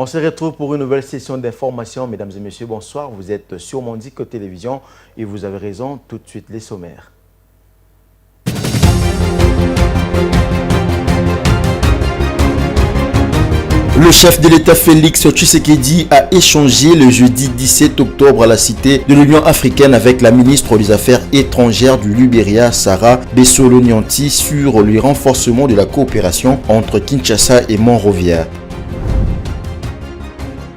On se retrouve pour une nouvelle session d'information. Mesdames et messieurs, bonsoir. Vous êtes sur Mondico Télévision et vous avez raison, tout de suite les sommaires. Le chef de l'État Félix Tshisekedi a échangé le jeudi 17 octobre à la Cité de l'Union africaine avec la ministre des Affaires étrangères du Libéria, Sarah Bessolo-Nyanti, sur le renforcement de la coopération entre Kinshasa et Monrovia.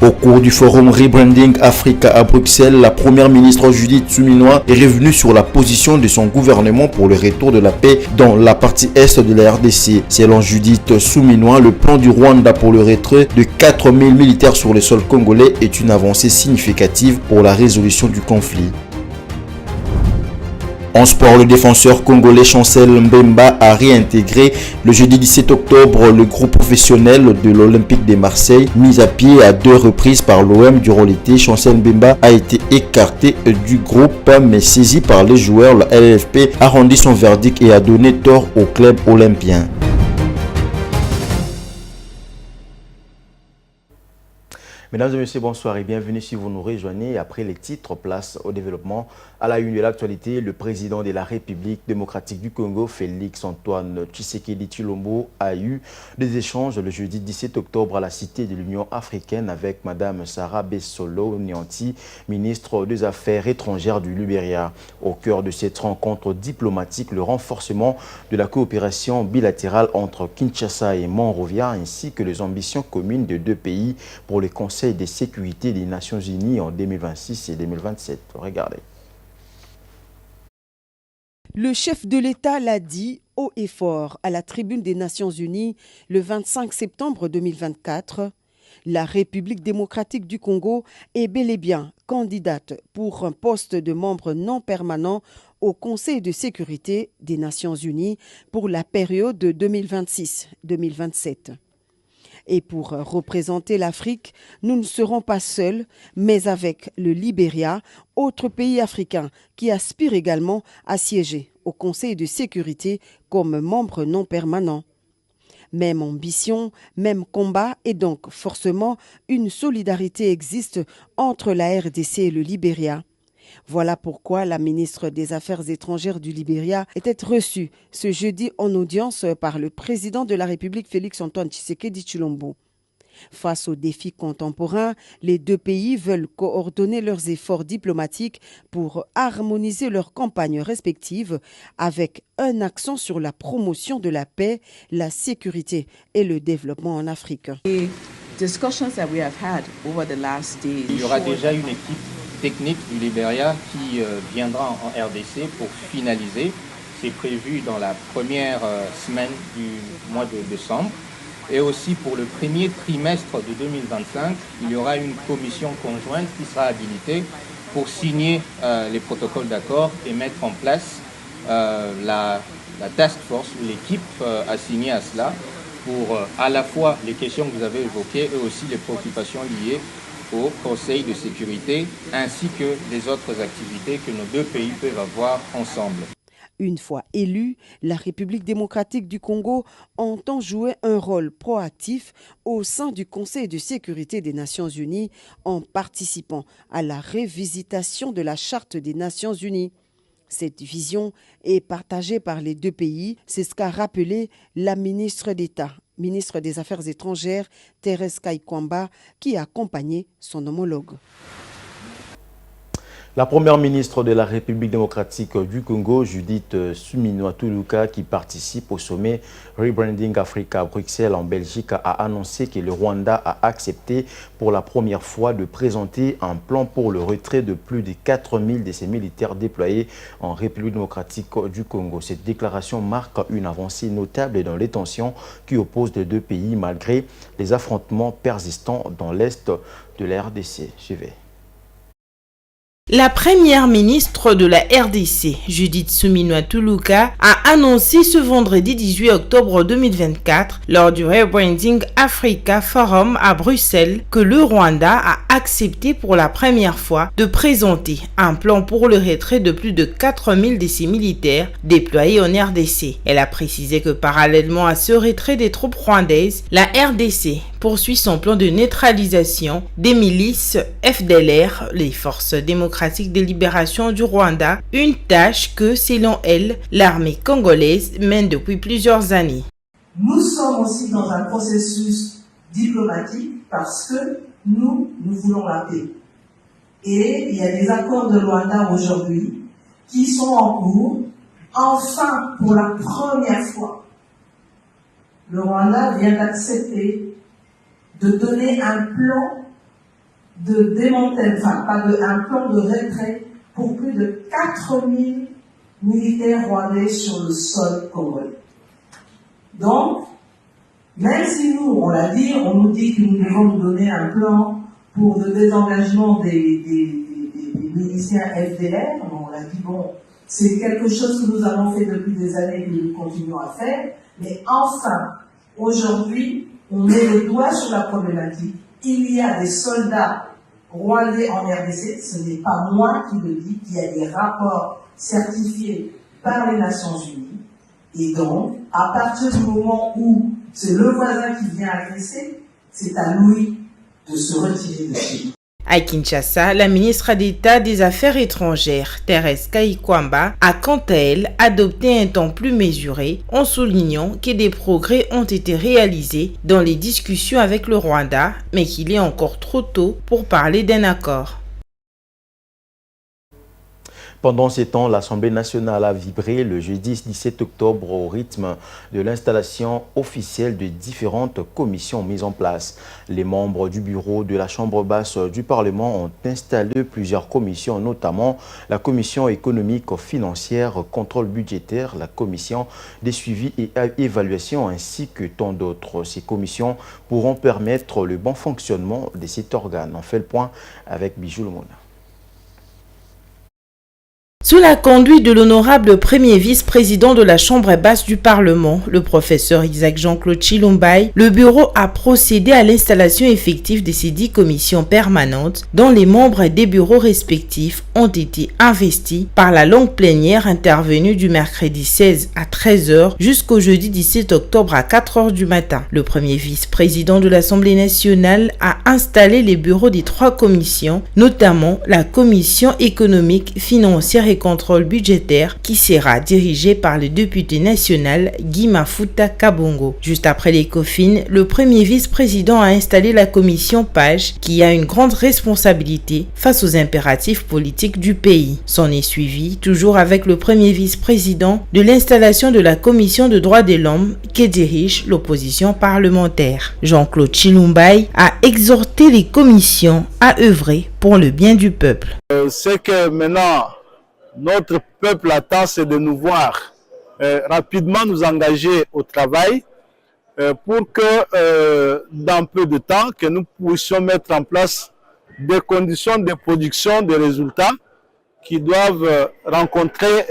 Au cours du forum Rebranding Africa à Bruxelles, la première ministre Judith Suminwa est revenue sur la position de son gouvernement pour le retour de la paix dans la partie est de la RDC. Selon Judith Suminwa, le plan du Rwanda pour le retrait de 4000 militaires sur le sol congolais est une avancée significative pour la résolution du conflit. En sport, le défenseur congolais Chancel Mbemba a réintégré le jeudi 17 octobre le groupe professionnel de l'Olympique de Marseille, mis à pied à 2 reprises par l'OM durant l'été. Chancel Mbemba a été écarté du groupe mais saisi par les joueurs. Le LFP a rendu son verdict et a donné tort au club olympien. Mesdames et messieurs, bonsoir et bienvenue si vous nous rejoignez. Après les titres, place au développement. À la une de l'actualité, le président de la République démocratique du Congo, Félix Antoine Tshisekedi Tshilombo, a eu des échanges le jeudi 17 octobre à la Cité de l'Union africaine avec Mme Sarah Bessolo-Nyanti, ministre des Affaires étrangères du Libéria. Au cœur de cette rencontre diplomatique, le renforcement de la coopération bilatérale entre Kinshasa et Monrovia, ainsi que les ambitions communes des deux pays pour le Conseil de sécurité des Nations Unies en 2026 et 2027. Regardez. Le chef de l'État l'a dit haut et fort à la tribune des Nations Unies le 25 septembre 2024. La République démocratique du Congo est bel et bien candidate pour un poste de membre non permanent au Conseil de sécurité des Nations Unies pour la période 2026-2027. Et pour représenter l'Afrique, nous ne serons pas seuls, mais avec le Libéria, autre pays africain qui aspire également à siéger au Conseil de sécurité comme membre non permanent. Même ambition, même combat et donc forcément une solidarité existe entre la RDC et le Libéria. Voilà pourquoi la ministre des Affaires étrangères du Libéria était reçue ce jeudi en audience par le président de la République Félix Antoine Tshisekedi Tshilombo. Face aux défis contemporains, les deux pays veulent coordonner leurs efforts diplomatiques pour harmoniser leurs campagnes respectives avec un accent sur la promotion de la paix, la sécurité et le développement en Afrique. Il y aura déjà une équipe technique du Libéria qui viendra en RDC pour finaliser. C'est prévu dans la première semaine du mois de décembre. Et aussi pour le premier trimestre de 2025, il y aura une commission conjointe qui sera habilitée pour signer les protocoles d'accord et mettre en place la task force ou l'équipe assignée à cela pour à la fois les questions que vous avez évoquées et aussi les préoccupations liées au Conseil de sécurité, ainsi que les autres activités que nos deux pays peuvent avoir ensemble. Une fois élue, la République démocratique du Congo entend jouer un rôle proactif au sein du Conseil de sécurité des Nations Unies en participant à la révisitation de la Charte des Nations Unies. Cette vision est partagée par les deux pays, c'est ce qu'a rappelé la ministre d'État, ministre des Affaires étrangères, Thérèse Kaikwamba, qui a accompagné son homologue. La première ministre de la République démocratique du Congo, Judith Suminwa Tuluka, qui participe au sommet Rebranding Africa à Bruxelles en Belgique, a annoncé que le Rwanda a accepté pour la première fois de présenter un plan pour le retrait de plus de 4000 de ses militaires déployés en République démocratique du Congo. Cette déclaration marque une avancée notable dans les tensions qui opposent les deux pays malgré les affrontements persistants dans l'est de la RDC. Suivez. La première ministre de la RDC, Judith Suminwa Tuluka, a annoncé ce vendredi 18 octobre 2024, lors du Rebranding Africa Forum à Bruxelles, que le Rwanda a accepté pour la première fois de présenter un plan pour le retrait de plus de 4000 de ses militaires déployés en RDC. Elle a précisé que parallèlement à ce retrait des troupes rwandaises, la RDC poursuit son plan de neutralisation des milices FDLR, les Forces démocratiques de libération du Rwanda, une tâche que, selon elle, l'armée congolaise mène depuis plusieurs années. Nous sommes aussi dans un processus diplomatique parce que nous voulons la paix. Et il y a des accords de Luanda aujourd'hui qui sont en cours. Enfin, pour la première fois, le Rwanda vient d'accepter de donner un plan de démantèlement, un plan de retrait pour plus de 4000 militaires rwandais sur le sol congolais. Donc, même si nous, on l'a dit, on nous dit que nous devons nous donner un plan pour le désengagement des miliciens FDLR, on l'a dit, bon, c'est quelque chose que nous avons fait depuis des années et que nous continuons à faire, mais enfin, aujourd'hui, on met le doigt sur la problématique. Il y a des soldats rwandais en RDC, ce n'est pas moi qui le dis, il y a des rapports certifiés par les Nations Unies, et donc, à partir du moment où c'est le voisin qui vient agresser, c'est à lui de se retirer de chez lui. À Kinshasa, la ministre d'État des Affaires étrangères, Thérèse Kayikwamba, a quant à elle adopté un ton plus mesuré en soulignant que des progrès ont été réalisés dans les discussions avec le Rwanda, mais qu'il est encore trop tôt pour parler d'un accord. Pendant ces temps, l'Assemblée nationale a vibré le jeudi 17 octobre au rythme de l'installation officielle de différentes commissions mises en place. Les membres du bureau de la Chambre basse du Parlement ont installé plusieurs commissions, notamment la commission économique, financière, contrôle budgétaire, la commission des suivis et évaluation ainsi que tant d'autres. Ces commissions pourront permettre le bon fonctionnement de cet organe. On fait le point avec Bijou Lemona. Sous la conduite de l'honorable premier vice-président de la Chambre basse du Parlement, le professeur Isaac Jean-Claude Chilombaye, le bureau a procédé à l'installation effective de ces 10 commissions permanentes dont les membres des bureaux respectifs ont été investis par la longue plénière intervenue du mercredi 16 à 13h jusqu'au jeudi 17 octobre à 4h du matin. Le premier vice-président de l'Assemblée nationale a installé les bureaux des 3 commissions, notamment la commission économique, financière et contrôle budgétaire qui sera dirigé par le député national Guy Mafuta Kabongo. Juste après les COFIN, le premier vice-président a installé la commission PAGE qui a une grande responsabilité face aux impératifs politiques du pays. S'en est suivi, toujours avec le premier vice-président, de l'installation de la commission de droits de l'homme qui dirige l'opposition parlementaire. Jean-Claude Chilombaye a exhorté les commissions à œuvrer pour le bien du peuple. C'est que maintenant, notre peuple attend, c'est de nous voir rapidement nous engager au travail pour que dans peu de temps, que nous puissions mettre en place des conditions de production de résultats qui doivent rencontrer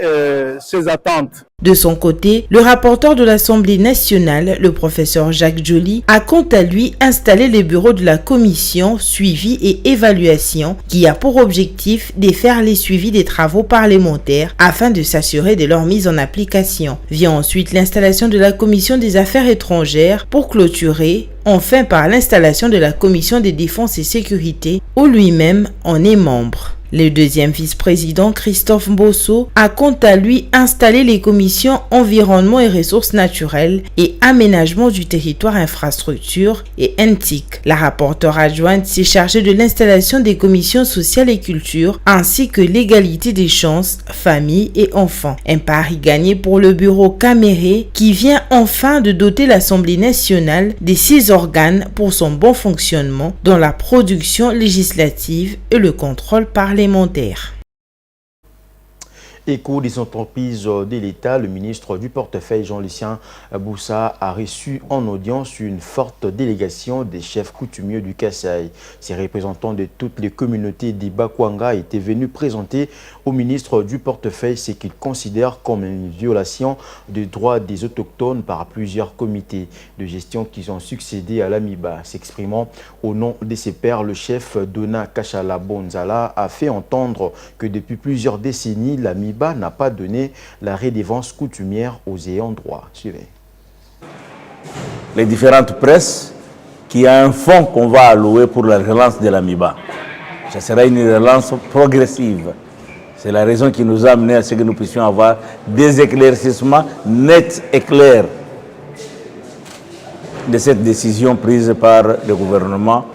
ces attentes. De son côté, le rapporteur de l'Assemblée nationale, le professeur Jacques Joly, a quant à lui installé les bureaux de la commission suivi et évaluation qui a pour objectif de faire les suivis des travaux parlementaires afin de s'assurer de leur mise en application. Vient ensuite l'installation de la commission des affaires étrangères pour clôturer enfin par l'installation de la commission des défenses et sécurité où lui-même en est membre. Le deuxième vice-président, Christophe Mbosso, a quant à lui installé les commissions environnement et ressources naturelles et aménagement du territoire infrastructure et NTIC. La rapporteure adjointe s'est chargée de l'installation des commissions sociales et culture ainsi que l'égalité des chances, famille et enfants. Un pari gagné pour le bureau Caméré qui vient enfin de doter l'Assemblée nationale de 6 organes pour son bon fonctionnement dans la production législative et le contrôle parlementaire. Écho des entreprises de l'État, le ministre du portefeuille Jean-Lucien Boussa a reçu en audience une forte délégation des chefs coutumiers du Kasaï. Ces représentants de toutes les communautés d'Ibakwanga étaient venus présenter au ministre du portefeuille ce qu'ils considèrent comme une violation des droits des autochtones par plusieurs comités de gestion qui ont succédé à l'AMIBA. S'exprimant au nom de ses pairs, le chef Dona Kachala Bonzala a fait entendre que depuis plusieurs décennies, l'AMIBA n'a pas donné la redevance coutumière aux ayants droit. Suivez. Les différentes presses qu'il y a un fonds qu'on va allouer pour la relance de l'AMIBA. Ce sera une relance progressive. C'est la raison qui nous a amené à ce que nous puissions avoir des éclaircissements nets et clairs de cette décision prise par le gouvernement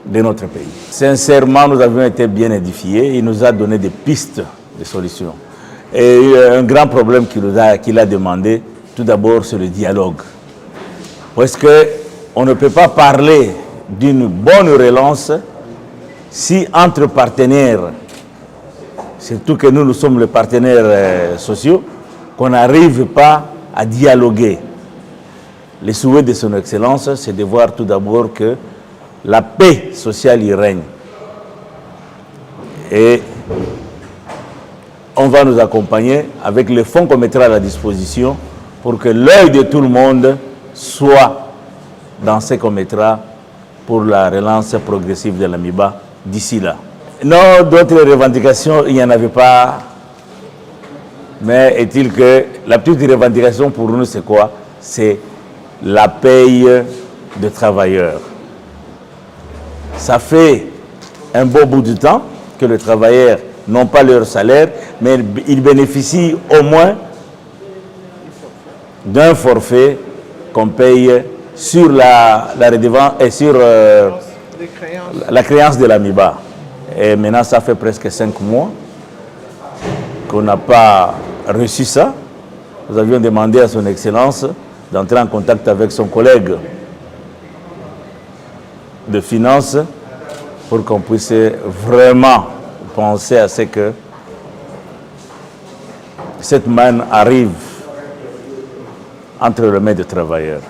de notre pays. Sincèrement, nous avions été bien édifiés. Il nous a donné des pistes de solutions. Et un grand problème qu'il a demandé, tout d'abord, c'est le dialogue. Parce qu'on ne peut pas parler d'une bonne relance si entre partenaires, surtout que nous sommes les partenaires sociaux, qu'on n'arrive pas à dialoguer. Le souhait de son Excellence, c'est de voir tout d'abord que la paix sociale y règne. Et on va nous accompagner avec les fonds qu'on mettra à la disposition pour que l'œil de tout le monde soit dans ce qu'on mettra pour la relance progressive de l'AMIBA d'ici là. Non, d'autres revendications, il n'y en avait pas. Mais est-il que la petite revendication pour nous, c'est quoi? C'est la paye des travailleurs. Ça fait un beau bout de temps que les travailleurs n'ont pas leur salaire, mais ils bénéficient au moins d'un forfait qu'on paye sur la redevance et sur la créance de l'AMIBA. Et maintenant, ça fait presque 5 mois qu'on n'a pas reçu ça. Nous avions demandé à son Excellence d'entrer en contact avec son collègue de finances pour qu'on puisse vraiment penser à ce que cette manne arrive entre les mains des travailleurs.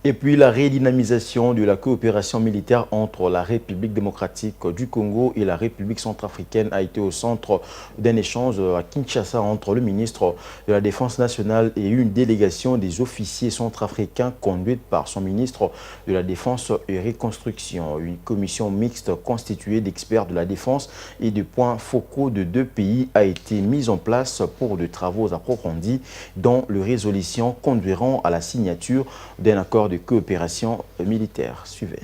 Et puis la redynamisation de la coopération militaire entre la République démocratique du Congo et la République centrafricaine a été au centre d'un échange à Kinshasa entre le ministre de la Défense nationale et une délégation des officiers centrafricains conduite par son ministre de la Défense et Reconstruction. Une commission mixte constituée d'experts de la défense et de points focaux de 2 pays a été mise en place pour de travaux approfondis dont les résolutions conduiront à la signature d'un accord de coopération militaire. Suivez.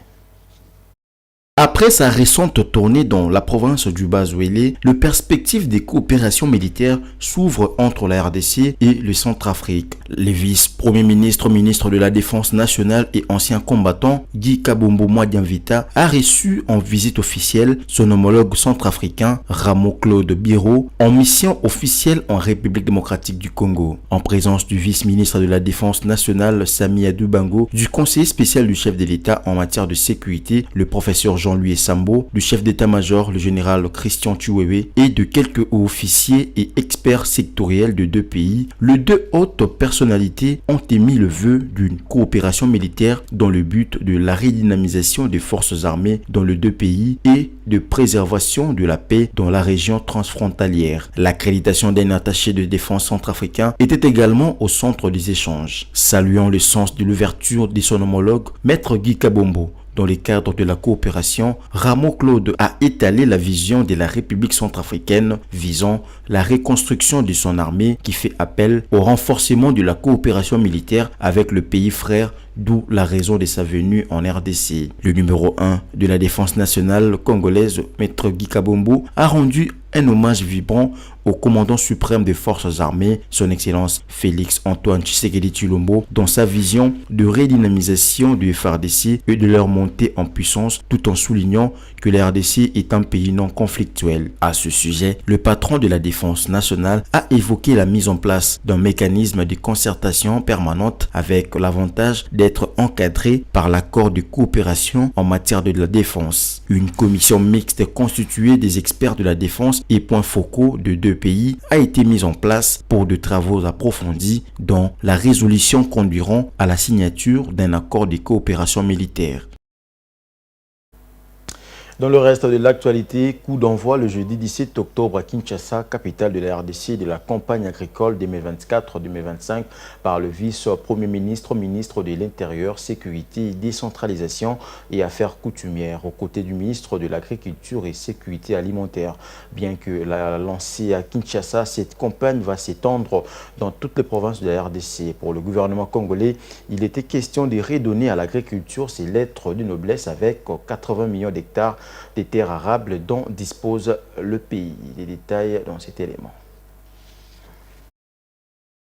Après sa récente tournée dans la province du Bas-Ouélé, le perspective des coopérations militaires s'ouvre entre la RDC et le Centrafrique. Le vice-premier ministre, ministre de la Défense nationale et ancien combattant, Guy Kabombo Mwadianvita, a reçu en visite officielle son homologue centrafricain, Ramon-Claude Biro, en mission officielle en République démocratique du Congo. En présence du vice-ministre de la Défense nationale, Sami Adoubango, du conseiller spécial du chef de l'État en matière de sécurité, le professeur Jean-Louis Sambo, du chef d'état-major, le général Christian Chiwewe, et de quelques hauts officiers et experts sectoriels de 2 pays, les 2 hautes personnalités ont émis le vœu d'une coopération militaire dans le but de la redynamisation des forces armées dans les 2 pays et de préservation de la paix dans la région transfrontalière. L'accréditation d'un attaché de défense centrafricain était également au centre des échanges. Saluant le sens de l'ouverture de son homologue, Maître Guy Kabombo, dans le cadre de la coopération, Ramon-Claude a étalé la vision de la République centrafricaine visant la reconstruction de son armée qui fait appel au renforcement de la coopération militaire avec le pays frère, d'où la raison de sa venue en RDC. Le numéro 1 de la défense nationale congolaise, Maître Guy Kabombo, a rendu un hommage vibrant au commandant suprême des forces armées, son Excellence Félix Antoine Tshisekedi Tshilombo, dans sa vision de redynamisation du FARDC et de leur montée en puissance, tout en soulignant que la RDC est un pays non conflictuel. À ce sujet, le patron de la défense nationale a évoqué la mise en place d'un mécanisme de concertation permanente avec l'avantage d'être encadré par l'accord de coopération en matière de la défense. Une commission mixte constituée des experts de la défense et points focaux de 2 pays a été mise en place pour de travaux approfondis dont la résolution conduiront à la signature d'un accord de coopération militaire. Dans le reste de l'actualité, coup d'envoi le jeudi 17 octobre à Kinshasa, capitale de la RDC, de la campagne agricole 2024-2025 par le vice-premier ministre, ministre de l'Intérieur, Sécurité, Décentralisation et Affaires coutumières, aux côtés du ministre de l'Agriculture et Sécurité alimentaire. Bien que lancée à Kinshasa, cette campagne va s'étendre dans toutes les provinces de la RDC. Pour le gouvernement congolais, il était question de redonner à l'agriculture ses lettres de noblesse avec 80 millions d'hectares des terres arables dont dispose le pays. Les détails dans cet élément.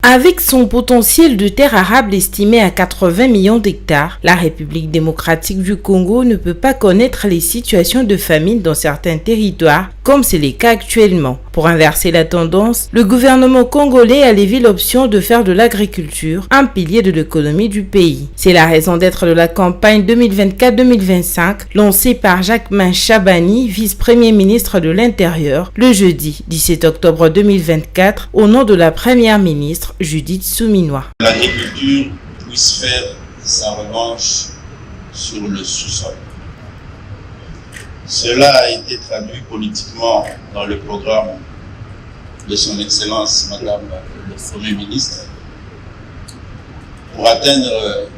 Avec son potentiel de terres arables estimé à 80 millions d'hectares, la République démocratique du Congo ne peut pas connaître les situations de famine dans certains territoires, comme c'est le cas actuellement. Pour inverser la tendance, le gouvernement congolais a levé l'option de faire de l'agriculture un pilier de l'économie du pays. C'est la raison d'être de la campagne 2024-2025 lancée par Jacquemain Chabani, vice-premier ministre de l'Intérieur, le jeudi 17 octobre 2024, au nom de la première ministre Judith Suminwa. L'agriculture puisse faire sa revanche sur le sous-sol. Cela a été traduit politiquement dans le programme de son Excellence Madame le Premier ministre pour atteindre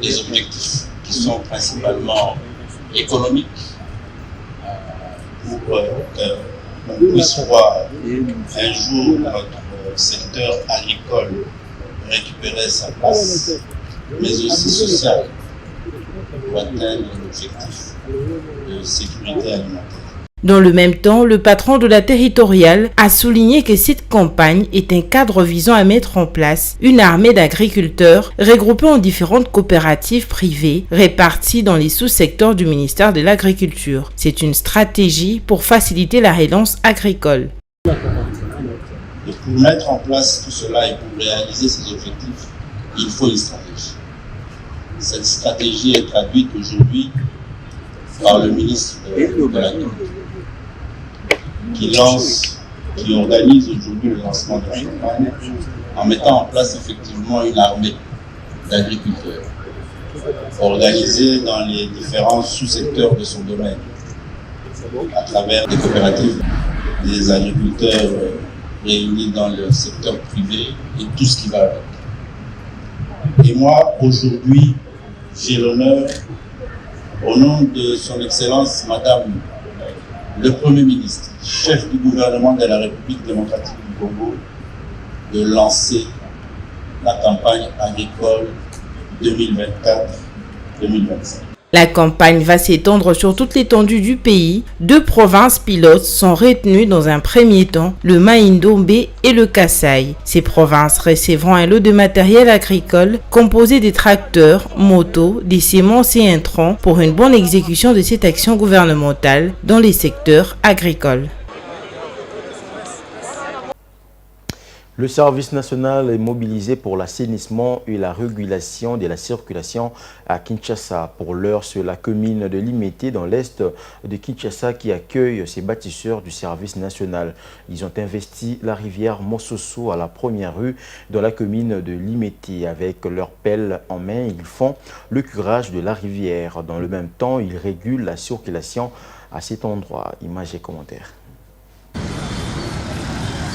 des objectifs qui sont principalement économiques, pour qu'on puisse voir un jour notre secteur agricole récupérer sa place, mais aussi social, pour atteindre l'objectif de sécurité alimentaire. Dans le même temps, le patron de la territoriale a souligné que cette campagne est un cadre visant à mettre en place une armée d'agriculteurs regroupés en différentes coopératives privées réparties dans les sous-secteurs du ministère de l'Agriculture. C'est une stratégie pour faciliter la relance agricole. Et pour mettre en place tout cela et pour réaliser ces objectifs, il faut une stratégie. Cette stratégie est traduite aujourd'hui par le ministre de l'Agriculture, qui organise aujourd'hui le lancement de la campagne en mettant en place effectivement une armée d'agriculteurs organisée dans les différents sous-secteurs de son domaine à travers des coopératives, des agriculteurs réunis dans le secteur privé et tout ce qui va avec. Et moi, aujourd'hui, j'ai l'honneur, au nom de son Excellence Madame le Premier ministre, chef du gouvernement de la République démocratique du Congo, de lancer la campagne agricole 2024-2025. La campagne va s'étendre sur toute l'étendue du pays. 2 provinces pilotes sont retenues dans un premier temps, le Mai-Ndombe et le Kasaï. Ces provinces recevront un lot de matériel agricole composé des tracteurs, motos, des semences et intrants pour une bonne exécution de cette action gouvernementale dans les secteurs agricoles. Le service national est mobilisé pour l'assainissement et la régulation de la circulation à Kinshasa. Pour l'heure, c'est la commune de Limete dans l'est de Kinshasa qui accueille ces bâtisseurs du service national. Ils ont investi la rivière Mososo à la première rue dans la commune de Limete. Avec leur pelle en main, ils font le curage de la rivière. Dans le même temps, ils régulent la circulation à cet endroit. Images et commentaires.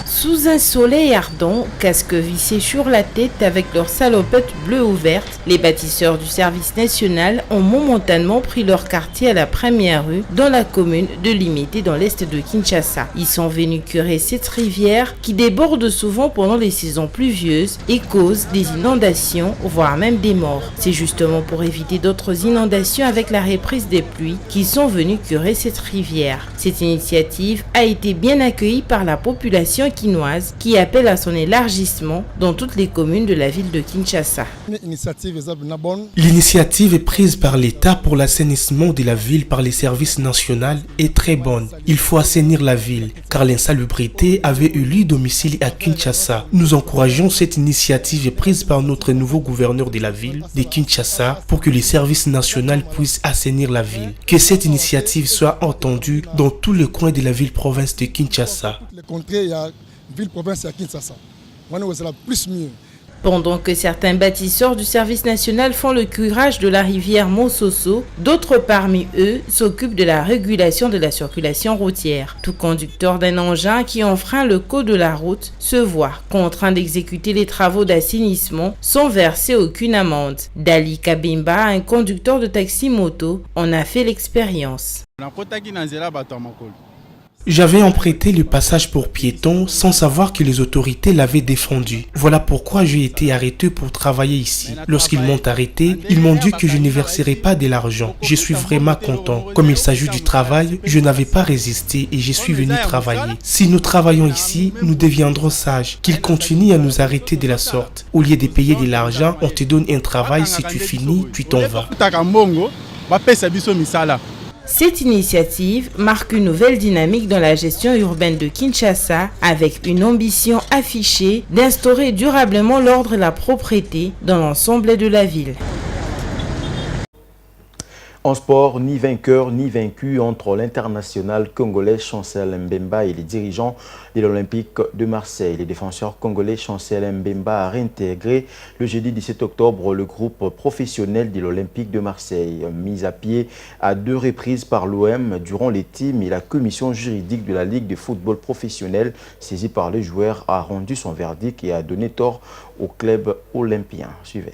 Sous un soleil ardent, casque vissé sur la tête avec leurs salopettes bleues ouvertes, les bâtisseurs du service national ont momentanément pris leur quartier à la première rue dans la commune de Limete dans l'est de Kinshasa. Ils sont venus curer cette rivière qui déborde souvent pendant les saisons pluvieuses et cause des inondations, voire même des morts. C'est justement pour éviter d'autres inondations avec la reprise des pluies qu'ils sont venus curer cette rivière. Cette initiative a été bien accueillie par la population qui appelle à son élargissement dans toutes les communes de la ville de Kinshasa. L'initiative prise par l'État pour l'assainissement de la ville par les services nationaux est très bonne. Il faut assainir la ville car l'insalubrité avait eu lieu domicile à Kinshasa. Nous encourageons cette initiative prise par notre nouveau gouverneur de la ville de Kinshasa pour que les services nationaux puissent assainir la ville. Que cette initiative soit entendue dans tous les coins de la ville-province de Kinshasa. Pendant que certains bâtisseurs du service national font le curage de la rivière Mososo, d'autres parmi eux s'occupent de la régulation de la circulation routière. Tout conducteur d'un engin qui enfreint le code de la route se voit contraint d'exécuter les travaux d'assainissement sans verser aucune amende. Dali Kabimba, un conducteur de taxi-moto, en a fait l'expérience. J'avais emprunté le passage pour piétons sans savoir que les autorités l'avaient défendu. Voilà pourquoi j'ai été arrêté pour travailler ici. Lorsqu'ils m'ont arrêté, ils m'ont dit que je ne verserai pas de l'argent. Je suis vraiment content. Comme il s'agit du travail, je n'avais pas résisté et je suis venu travailler. Si nous travaillons ici, nous deviendrons sages. Qu'ils continuent à nous arrêter de la sorte. Au lieu de payer de l'argent, on te donne un travail, si tu finis, tu t'en vas. Cette initiative marque une nouvelle dynamique dans la gestion urbaine de Kinshasa avec une ambition affichée d'instaurer durablement l'ordre et la propreté dans l'ensemble de la ville. En sport, ni vainqueur ni vaincu entre l'international congolais Chancel Mbemba et les dirigeants de l'Olympique de Marseille. Les défenseurs congolais Chancel Mbemba a réintégré le jeudi 17 octobre le groupe professionnel de l'Olympique de Marseille. Mis à pied à 2 reprises par l'OM durant l'été, mais la commission juridique de la Ligue de football professionnel, saisie par les joueurs, a rendu son verdict et a donné tort au club olympien. Suivez.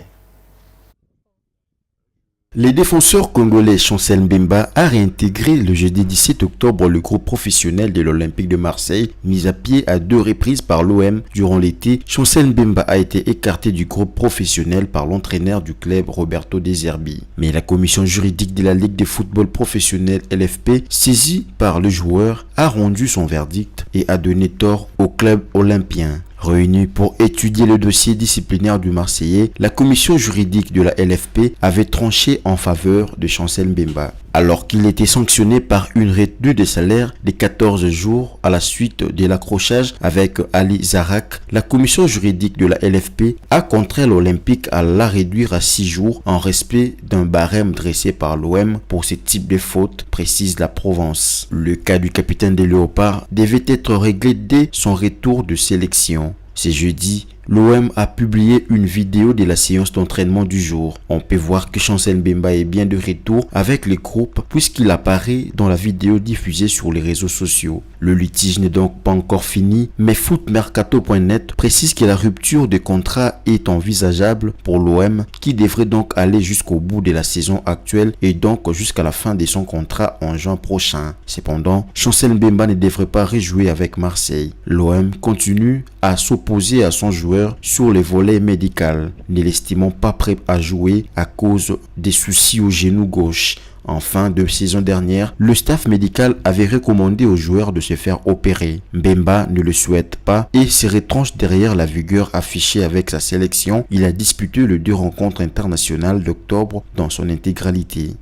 Les défenseurs congolais Chancel Mbemba a réintégré le jeudi 17 octobre le groupe professionnel de l'Olympique de Marseille, mis à pied à 2 reprises par l'OM durant l'été. Chancel Mbemba a été écarté du groupe professionnel par l'entraîneur du club Roberto De Zerbi. Mais la commission juridique de la Ligue de football professionnel LFP, saisie par le joueur, a rendu son verdict et a donné tort au club olympien. Réunie pour étudier le dossier disciplinaire du Marseillais, la commission juridique de la LFP avait tranché en faveur de Chancel Mbemba. Alors qu'il était sanctionné par une retenue de salaire de 14 jours à la suite de l'accrochage avec Ali Zarak, la commission juridique de la LFP a contraint l'Olympique à la réduire à 6 jours en respect d'un barème dressé par l'OM pour ce type de faute, précise la Provence. Le cas du capitaine des Léopards devait être réglé dès son retour de sélection. C'est jeudi, l'OM a publié une vidéo de la séance d'entraînement du jour. On peut voir que Chancel Mbemba est bien de retour avec le groupe puisqu'il apparaît dans la vidéo diffusée sur les réseaux sociaux. Le litige n'est donc pas encore fini, mais footmercato.net précise que la rupture de contrat est envisageable pour l'OM qui devrait donc aller jusqu'au bout de la saison actuelle et donc jusqu'à la fin de son contrat en juin prochain. Cependant, Chancel Mbemba ne devrait pas rejouer avec Marseille. L'OM continue à s'opposer à son joueur sur les volets médicaux, ne l'estimant pas prêt à jouer à cause des soucis au genou gauche. En fin de saison dernière, le staff médical avait recommandé aux joueurs de se faire opérer. Mbemba ne le souhaite pas et se retranche derrière la vigueur affichée avec sa sélection. Il a disputé les 2 rencontres internationales d'octobre dans son intégralité.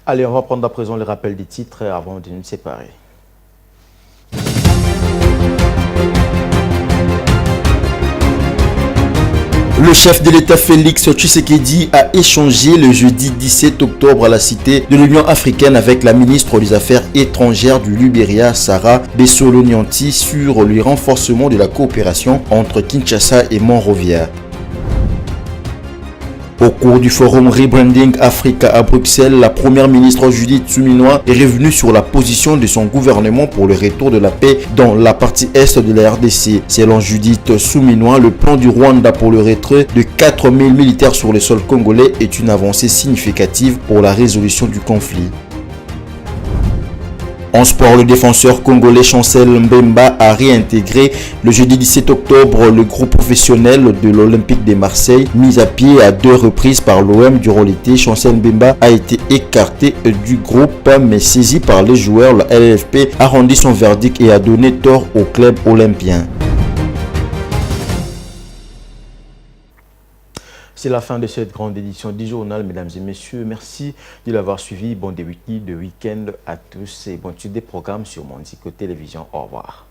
Allez, on va prendre à présent le rappel des titres avant de nous séparer. Le chef de l'État Félix Tshisekedi a échangé le jeudi 17 octobre à la cité de l'Union africaine avec la ministre des Affaires étrangères du Libéria, Sarah Besolo-Nyanti, sur le renforcement de la coopération entre Kinshasa et Monrovia. Au cours du forum Rebranding Africa à Bruxelles, la première ministre Judith Suminwa est revenue sur la position de son gouvernement pour le retour de la paix dans la partie est de la RDC. Selon Judith Suminwa, le plan du Rwanda pour le retrait de 4000 militaires sur le sol congolais est une avancée significative pour la résolution du conflit. En sport, le défenseur congolais Chancel Mbemba a réintégré le jeudi 17 octobre le groupe professionnel de l'Olympique de Marseille, mis à pied à 2 reprises par l'OM durant l'été. Chancel Mbemba a été écarté du groupe, mais saisi par les joueurs. La LFP a rendu son verdict et a donné tort au club olympien. C'est la fin de cette grande édition du journal, mesdames et messieurs. Merci de l'avoir suivi. Bon début de week-end à tous et bonne suite des programmes sur Mondico Télévision. Au revoir.